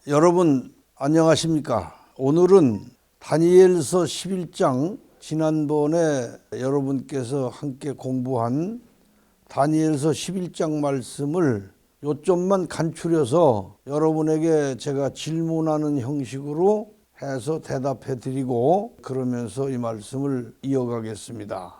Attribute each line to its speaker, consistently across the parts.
Speaker 1: 여러분 안녕하십니까? 오늘은 다니엘서 11장 지난번에 여러분께서 함께 공부한 다니엘서 11장 말씀을 요점만 간추려서 여러분에게 제가 질문하는 형식으로 해서 대답해 드리고 그러면서 이 말씀을 이어가겠습니다.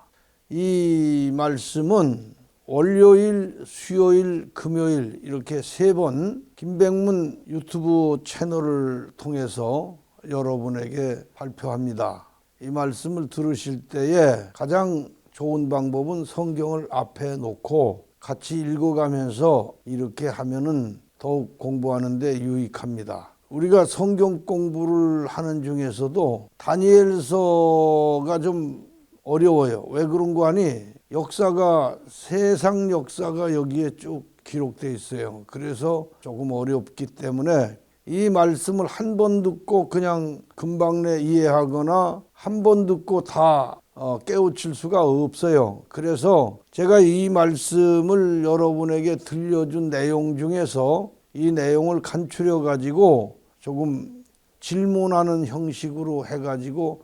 Speaker 1: 이 말씀은 월요일, 수요일, 금요일 이렇게 3번 김백문 유튜브 채널을 통해서 여러분에게 발표합니다. 이 말씀을 들으실 때에 가장 좋은 방법은 성경을 앞에 놓고 같이 읽어가면서 이렇게 하면은 더욱 공부하는 데 유익합니다. 우리가 성경 공부를 하는 중에서도 다니엘서가 좀 어려워요. 왜 그런 거 아니? 역사가 세상 역사가 여기에 쭉 기록되어 있어요. 그래서 조금 어렵기 때문에 이 말씀을 한 번 듣고 그냥 금방 내 이해하거나 한 번 듣고 다 깨우칠 수가 없어요. 그래서 제가 이 말씀을 여러분에게 들려준 내용 중에서 이 내용을 간추려 가지고 조금 질문하는 형식으로 해가지고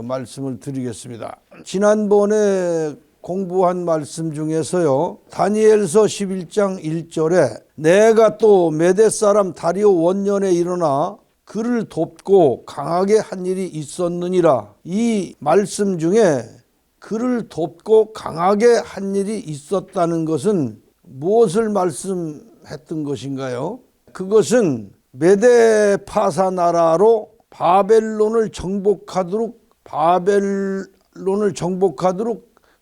Speaker 1: 말씀을 드리겠습니다. 지난번에 공부한 말씀 중에서요, 다니엘서 11장 1절에 내가 또 메대 사람 다리오 원년에 일어나 그를 돕고 강하게 한 일이 있었느니라. 이 말씀 중에 그를 돕고 강하게 한 일이 있었다는 것은 무엇을 말씀했던 것인가요? 그것은 메데파사 나라로 바벨론을 정복하도록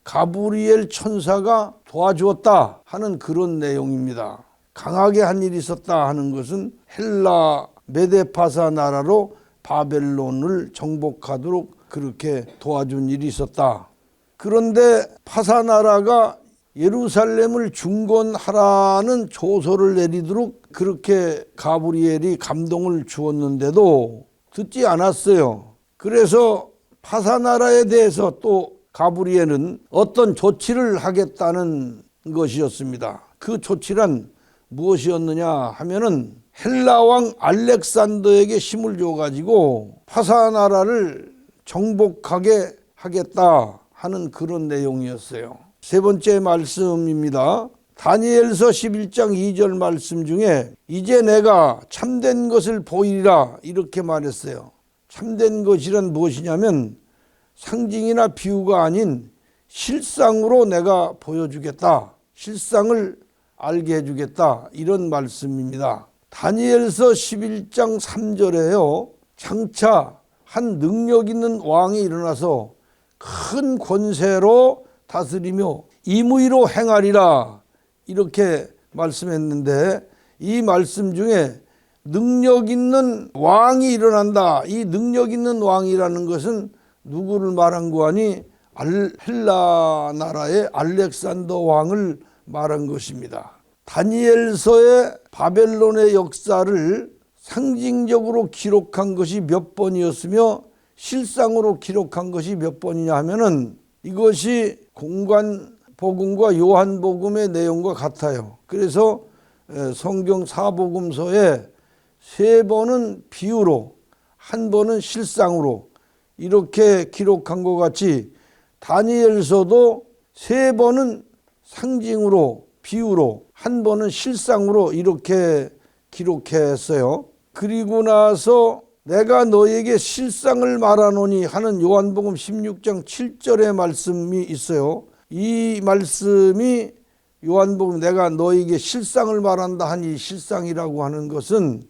Speaker 1: 가브리엘 천사가 도와주었다 하는 그런 내용입니다. 강하게 한 일이 있었다 하는 것은 헬라 메데파사 나라로 바벨론을 정복하도록 그렇게 도와준 일이 있었다. 그런데 파사 나라가 예루살렘을 중건하라는 조서를 내리도록 그렇게 가브리엘이 감동을 주었는데도 듣지 않았어요. 그래서 파사 나라에 대해서 또 가브리엘은 어떤 조치를 하겠다는 것이었습니다. 그 조치란 무엇이었느냐 하면은 헬라 왕 알렉산더에게 힘을 줘가지고 파사 나라를 정복하게 하겠다 하는 그런 내용이었어요. 세 번째 말씀입니다. 다니엘서 11장 2절 말씀 중에 이제 내가 참된 것을 보이리라 이렇게 말했어요. 참된 것이란 무엇이냐면 상징이나 비유가 아닌 실상으로 내가 보여주겠다. 실상을 알게 해주겠다. 이런 말씀입니다. 다니엘서 11장 3절에요. 장차 한 능력 있는 왕이 일어나서 큰 권세로 다스리며 임의로 행하리라. 이렇게 말씀했는데 이 말씀 중에 능력 있는 왕이 일어난다. 이 능력 있는 왕이라는 것은 누구를 말한 거 아니? 헬라 나라의 알렉산더 왕을 말한 것입니다. 다니엘서의 바벨론의 역사를 상징적으로 기록한 것이 몇 번이었으며 실상으로 기록한 것이 몇 번이냐 하면은 이것이 공관복음과 요한복음의 내용과 같아요. 그래서 성경 사복음서에 3번은 비유로, 1번은 실상으로 이렇게 기록한 것 같이 다니엘서도 3번은 상징으로, 비유로, 1번은 실상으로 이렇게 기록했어요. 그리고 나서 내가 너에게 실상을 말하노니 하는 요한복음 16장 7절의 말씀이 있어요. 이 말씀이 요한복음 내가 너에게 실상을 말한다 하니 실상이라고 하는 것은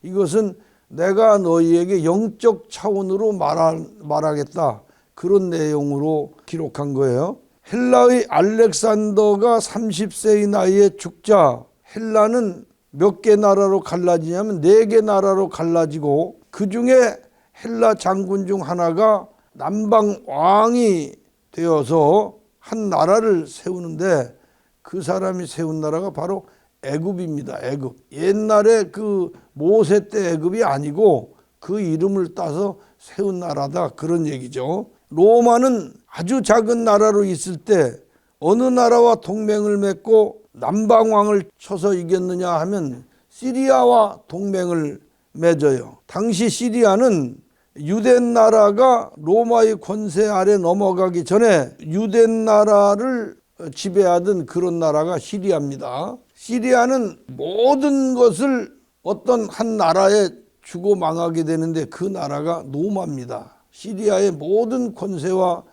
Speaker 1: 이것은 내가 너희에게 영적 차원으로 말하겠다. 그런 내용으로 기록한 거예요. 헬라의 알렉산더가 30세의 나이에 죽자 헬라는 몇 개 나라로 갈라지냐면 4개 나라로 갈라지고 그 중에 헬라 장군 중 하나가 남방 왕이 되어서 한 나라를 세우는데 그 사람이 세운 나라가 바로 애굽입니다. 애굽. 옛날에 그 모세 때 애굽이 아니고 그 이름을 따서 세운 나라다 그런 얘기죠. 로마는 아주 작은 나라로 있을 때 어느 나라와 동맹을 맺고 남방왕을 쳐서 이겼느냐 하면 시리아와 동맹을 맺어요. 당시 시리아는 유대 나라가 로마의 권세 아래 넘어가기 전에 유대 나라를 지배하던 그런 나라가 시리아입니다. 시리아는 모든 것을 어떤 한 나라에 주고 망하게 되는데 그 나라가 로마입니다. 시리아의 모든 권세와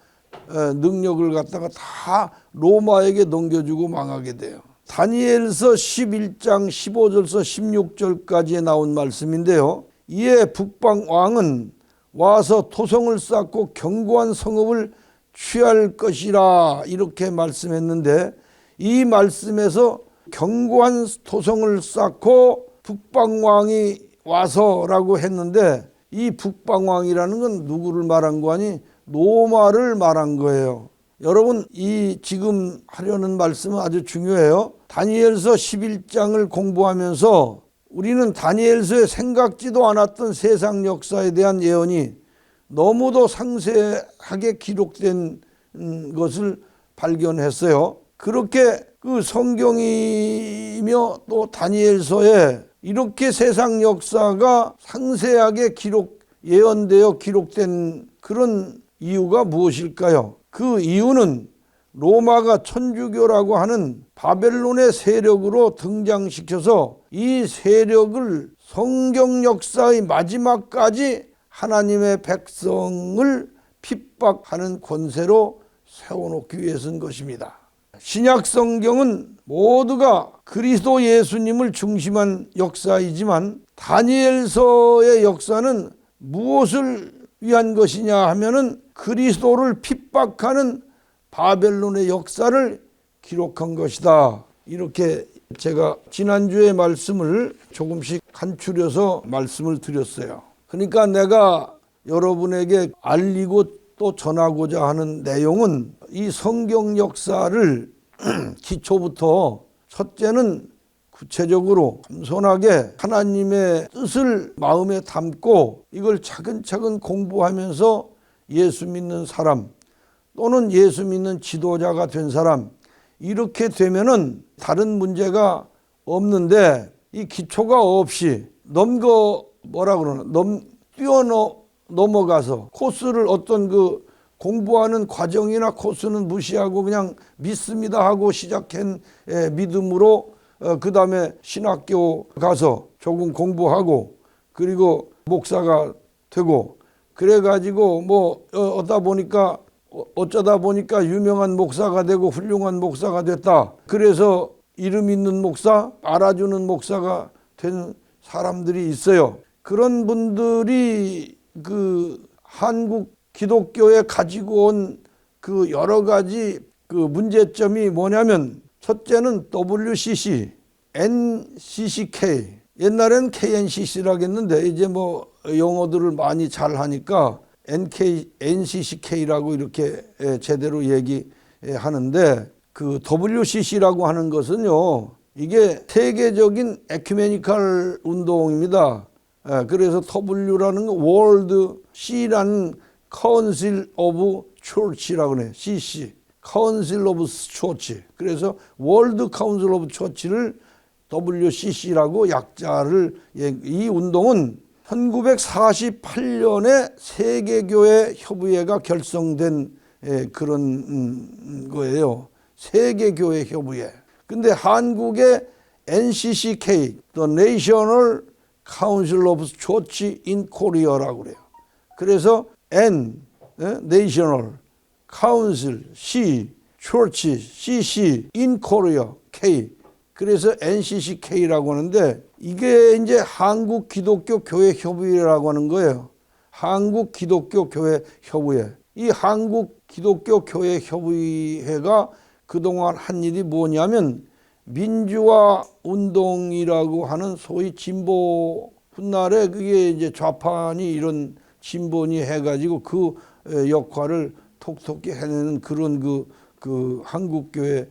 Speaker 1: 능력을 갖다가 다 로마에게 넘겨주고 망하게 돼요. 다니엘서 11장 15절서 16절까지에 나온 말씀인데요. 이에 북방 왕은 와서 토성을 쌓고 견고한 성읍을 취할 것이라 이렇게 말씀했는데, 이 말씀에서 견고한 토성을 쌓고 북방왕이 와서라고 했는데, 이 북방왕이라는 건 누구를 말한 거 아니? 로마를 말한 거예요. 여러분, 이 지금 하려는 말씀은 아주 중요해요. 다니엘서 11장을 공부하면서 우리는 다니엘서에 생각지도 않았던 세상 역사에 대한 예언이 너무도 상세하게 기록된 것을 발견했어요. 그렇게 그 성경이며 또 다니엘서에 이렇게 세상 역사가 상세하게 예언되어 기록된 그런 이유가 무엇일까요? 그 이유는 로마가 천주교라고 하는 바벨론의 세력으로 등장시켜서 이 세력을 성경 역사의 마지막까지 하나님의 백성을 핍박하는 권세로 세워놓기 위해서인 것입니다. 신약 성경은 모두가 그리스도 예수님을 중심한 역사이지만 다니엘서의 역사는 무엇을 위한 것이냐 하면은 그리스도를 핍박하는 바벨론의 역사를 기록한 것이다. 이렇게 제가 지난주에 말씀을 조금씩 간추려서 말씀을 드렸어요. 그러니까 내가 여러분에게 알리고 또 전하고자 하는 내용은 이 성경 역사를 기초부터 첫째는 구체적으로 겸손하게 하나님의 뜻을 마음에 담고 이걸 차근차근 공부하면서 예수 믿는 사람 또는 예수 믿는 지도자가 된 사람, 이렇게 되면은 다른 문제가 없는데, 이 기초가 없이 뛰어넘어가서 코스를 어떤 그 공부하는 과정이나 코스는 무시하고 그냥 믿습니다 하고 시작한 믿음으로 그 다음에 신학교 가서 조금 공부하고 그리고 목사가 되고 그래가지고 어쩌다 보니까 유명한 목사가 되고 훌륭한 목사가 됐다. 그래서 이름 있는 목사, 알아주는 목사가 된 사람들이 있어요. 그런 분들이 그 한국 기독교에 가지고 온 그 여러 가지 그 문제점이 뭐냐면, 첫째는 WCC, NCCK, 옛날엔 KNCC라고 했는데 이제 영어들을 많이 잘 하니까 NCCK라고 이렇게 제대로 얘기하는데, 그 WCC라고 하는 것은요, 이게 세계적인 에큐메니컬 운동입니다. 그래서 W라는 거 월드, C라는 Council of Church라고 그래요. CC, Council of Church. 그래서 월드 카운슬 오브 처치를 WCC라고 약자를, 이 운동은 1948년에 세계교회 협의회가 결성된 그런 거예요. 세계교회 협의회. 근데 한국의 NCCK, The National Council of Church in Korea라고 그래요. 그래서 N, National, Council, C, Church, CC, in Korea, K. 그래서 NCCK라고 하는데, 이게 이제 한국 기독교 교회 협의회라고 하는 거예요. 한국 기독교 교회 협의회. 이 한국 기독교 교회 협의회가 그동안 한 일이 뭐냐면, 민주화 운동이라고 하는 소위 진보, 훗날에 그게 이제 좌판이 이런 진보니 해가지고 그 역할을 톡톡히 해내는 그런 그 한국교회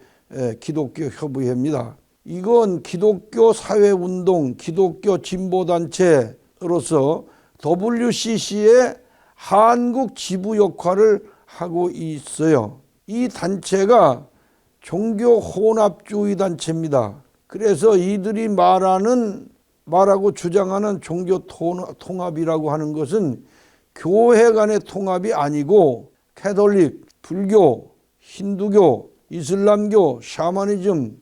Speaker 1: 기독교 협의회입니다. 이건 기독교 사회운동, 기독교 진보단체로서 WCC의 한국 지부 역할을 하고 있어요. 이 단체가 종교 혼합주의 단체입니다. 그래서 이들이 말하는 말하고 주장하는 종교 통합이라고 하는 것은 교회 간의 통합이 아니고 캐톨릭, 불교, 힌두교, 이슬람교, 샤머니즘,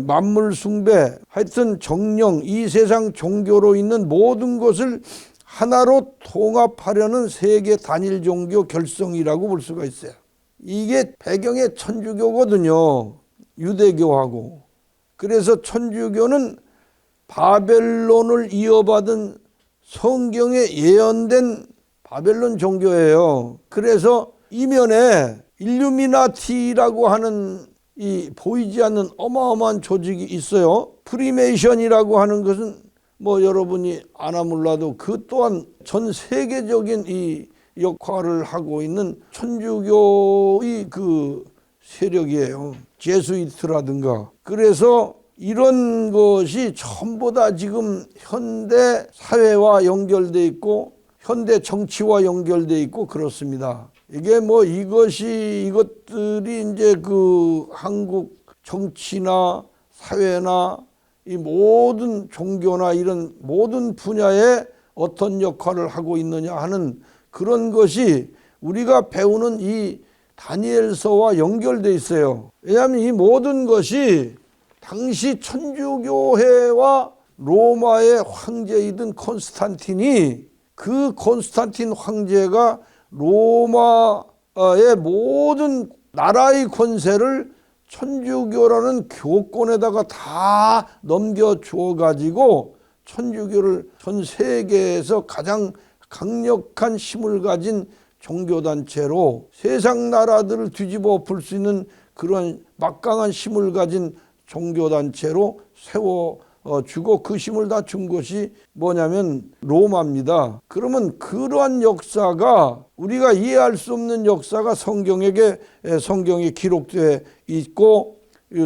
Speaker 1: 만물 숭배, 하여튼 정령, 이 세상 종교로 있는 모든 것을 하나로 통합하려는 세계 단일 종교 결성이라고 볼 수가 있어요. 이게 배경에 천주교거든요. 유대교하고. 그래서 천주교는 바벨론을 이어받은 성경에 예언된 바벨론 종교예요. 그래서 이면에 일루미나티라고 하는 이 보이지 않는 어마어마한 조직이 있어요. 프리메이션이라고 하는 것은 여러분이 아나 몰라도 그 또한 전 세계적인 이 역할을 하고 있는 천주교의 그 세력이에요. 제수이트라든가. 그래서 이런 것이 전부 다 지금 현대 사회와 연결돼 있고 현대 정치와 연결돼 있고 그렇습니다. 이게 이것들이 이제 그 한국 정치나 사회나 이 모든 종교나 이런 모든 분야에 어떤 역할을 하고 있느냐 하는 그런 것이 우리가 배우는 이 다니엘서와 연결돼 있어요. 왜냐하면 이 모든 것이 당시 천주교회와 로마의 황제이던 콘스탄틴이 그 콘스탄틴 황제가 로마의 모든 나라의 권세를 천주교라는 교권에다가 다 넘겨주어 가지고 천주교를 전 세계에서 가장 강력한 힘을 가진 종교단체로 세상 나라들을 뒤집어 엎을 수 있는 그런 막강한 힘을 가진 종교단체로 세워주고 그 힘을 다 준 것이 뭐냐면 로마입니다. 그러면 그러한 역사가 우리가 이해할 수 없는 역사가 성경에 기록되어 있고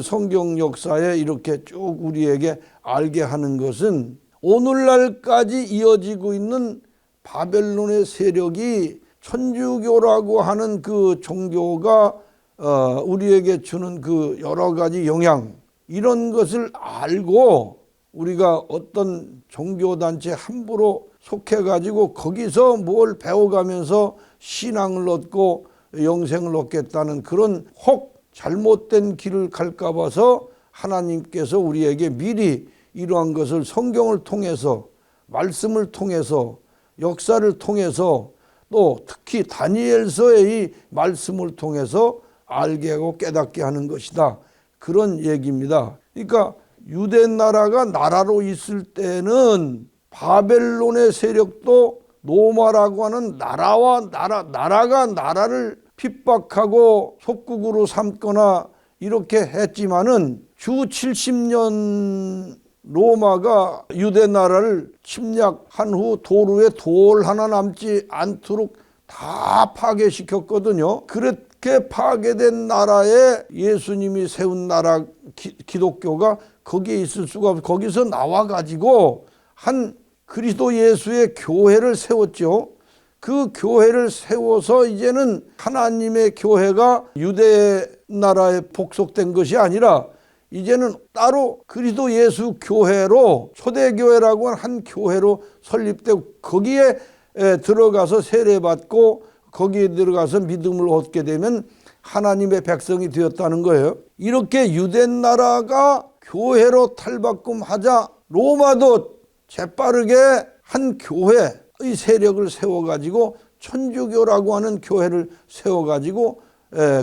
Speaker 1: 성경 역사에 이렇게 쭉 우리에게 알게 하는 것은 오늘날까지 이어지고 있는 바벨론의 세력이 천주교라고 하는 그 종교가 우리에게 주는 그 여러 가지 영향 이런 것을 알고 우리가 어떤 종교단체 함부로 속해가지고 거기서 뭘 배워가면서 신앙을 얻고 영생을 얻겠다는 그런 혹 잘못된 길을 갈까 봐서 하나님께서 우리에게 미리 이러한 것을 성경을 통해서 말씀을 통해서 역사를 통해서 또 특히 다니엘서의 이 말씀을 통해서 알게 하고 깨닫게 하는 것이다. 그런 얘기입니다. 그러니까 유대 나라가 나라로 있을 때는 바벨론의 세력도 로마라고 하는 나라가 나라를 핍박하고 속국으로 삼거나 이렇게 했지만은 주 70년 로마가 유대 나라를 침략한 후 도루에 돌 하나 남지 않도록 다 파괴시켰거든요. 그렇게 파괴된 나라에 예수님이 세운 나라 기독교가 거기에 있을 수가 없어. 거기서 나와가지고 한 그리스도 예수의 교회를 세웠죠. 그 교회를 세워서 이제는 하나님의 교회가 유대 나라에 복속된 것이 아니라 이제는 따로 그리스도 예수 교회로 초대교회라고 하는 한 교회로 설립되고 거기에 들어가서 세례받고 거기에 들어가서 믿음을 얻게 되면 하나님의 백성이 되었다는 거예요. 이렇게 유대 나라가 교회로 탈바꿈하자 로마도 재빠르게 한 교회의 세력을 세워가지고 천주교라고 하는 교회를 세워가지고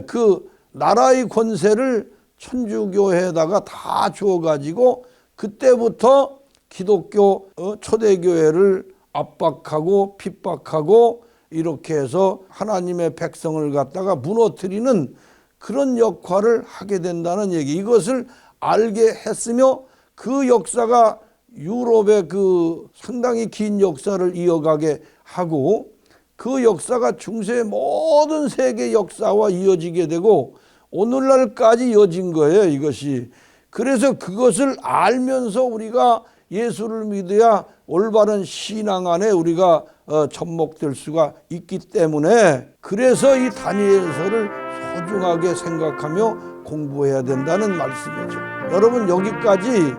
Speaker 1: 그 나라의 권세를 천주교회에다가 다 주어가지고 그때부터 기독교 초대교회를 압박하고 핍박하고 이렇게 해서 하나님의 백성을 갖다가 무너뜨리는 그런 역할을 하게 된다는 얘기. 이것을 알게 했으며 그 역사가 유럽의 그 상당히 긴 역사를 이어가게 하고 그 역사가 중세의 모든 세계 역사와 이어지게 되고 오늘날까지 이어진 거예요, 이것이. 그래서 그것을 알면서 우리가 예수를 믿어야 올바른 신앙 안에 우리가 접목될 수가 있기 때문에 그래서 이 다니엘서를 소중하게 생각하며 공부해야 된다는 말씀이죠. 여러분 여기까지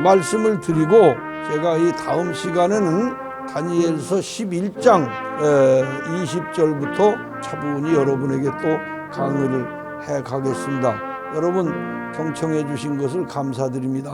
Speaker 1: 말씀을 드리고 제가 이 다음 시간에는 다니엘서 11장 20절부터 차분히 여러분에게 또 강의를 해 가겠습니다. 여러분 경청해 주신 것을 감사드립니다.